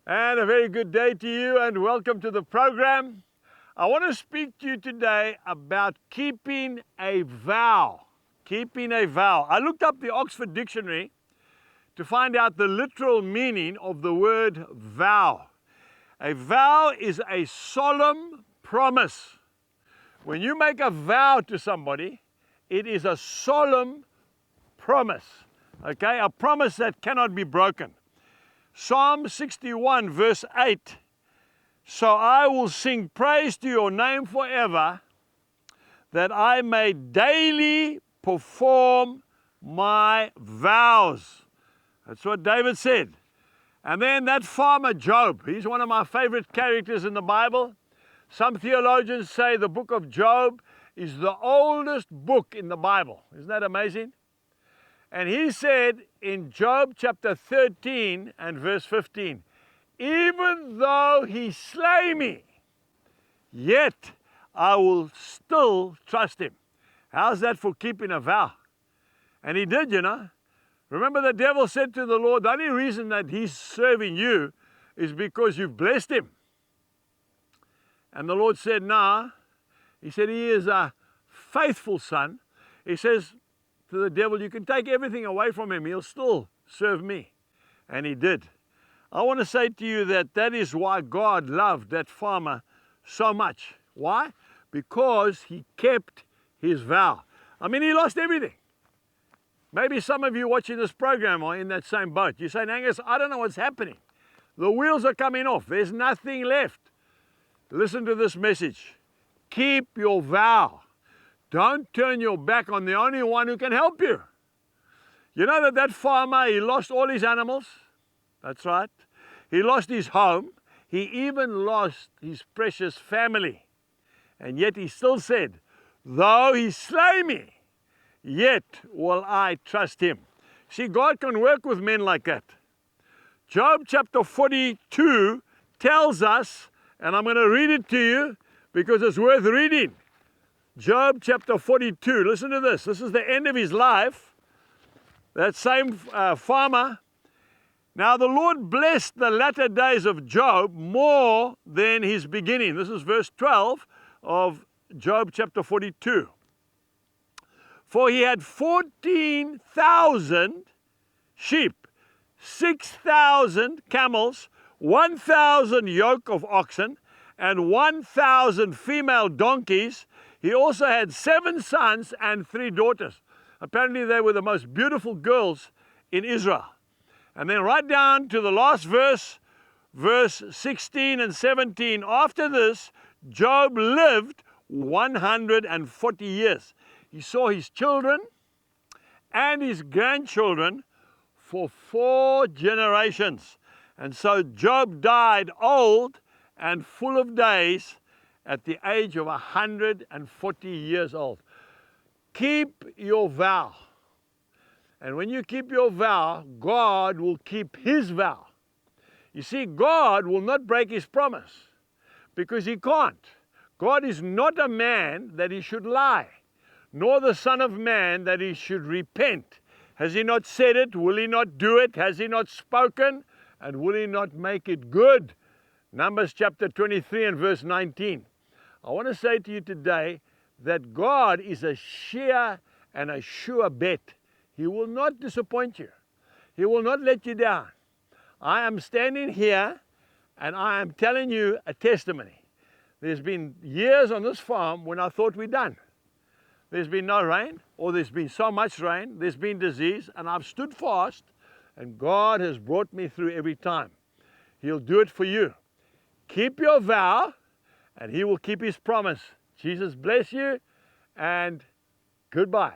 And a very good day to you and welcome to the program. I want to speak to you today about keeping a vow. Keeping a vow. I looked up the Oxford Dictionary to find out the literal meaning of the word vow. A vow is a solemn promise. When you make a vow to somebody, it is a solemn promise. Okay, a promise that cannot be broken. Psalm 61 verse 8, so I will sing praise to your name forever, that I may daily perform my vows. That's what David said. And then that farmer Job, he's one of my favorite characters in the Bible. Some theologians say the book of Job is the oldest book in the Bible. Isn't that amazing? And he said in Job chapter 13 and verse 15, even though he slay me, yet I will still trust him. How's that for keeping a vow? And he did, you know. Remember, the devil said to the Lord, the only reason that he's serving you is because you've blessed him. And the Lord said, nah. He said, he is a faithful son. He says to the devil, you can take everything away from him, he'll still serve me. And he did. I want to say to you that that is why God loved that farmer so much. Why? Because he kept his vow. I mean, he lost everything. Maybe some of you watching this program are in that same boat. You're saying, Angus, I don't know what's happening. The wheels are coming off. There's nothing left. Listen to this message. Keep your vow. Don't turn your back on the only one who can help you. You know that farmer, he lost all his animals. That's right. He lost his home. He even lost his precious family. And yet he still said, though he slay me, yet will I trust him. See, God can work with men like that. Job chapter 42 tells us, and I'm going to read it to you because it's worth reading. Job chapter 42, listen to this. This is the end of his life. That same farmer. Now the Lord blessed the latter days of Job more than his beginning. This is verse 12 of Job chapter 42. For he had 14,000 sheep, 6,000 camels, 1,000 yoke of oxen, and 1,000 female donkeys. He also had 7 sons and 3 daughters. Apparently they were the most beautiful girls in Israel. And then right down to the last verse, verse 16 and 17. After this, Job lived 140 years. He saw his children and his grandchildren for 4 generations. And so Job died old and full of days at the age of 140 years old. Keep your vow. And when you keep your vow, God will keep his vow. You see, God will not break his promise because he can't. God is not a man that he should lie, nor the Son of Man that he should repent. Has he not said it? Will he not do it? Has he not spoken? And will he not make it good? Numbers chapter 23 and verse 19. I want to say to you today that God is a sheer and a sure bet. He will not disappoint you. He will not let you down. I am standing here and I am telling you a testimony. There's been years on this farm when I thought we're done. There's been no rain, or there's been so much rain, there's been disease, and I've stood fast, and God has brought me through every time. He'll do it for you. Keep your vow, and he will keep his promise. Jesus bless you, and goodbye.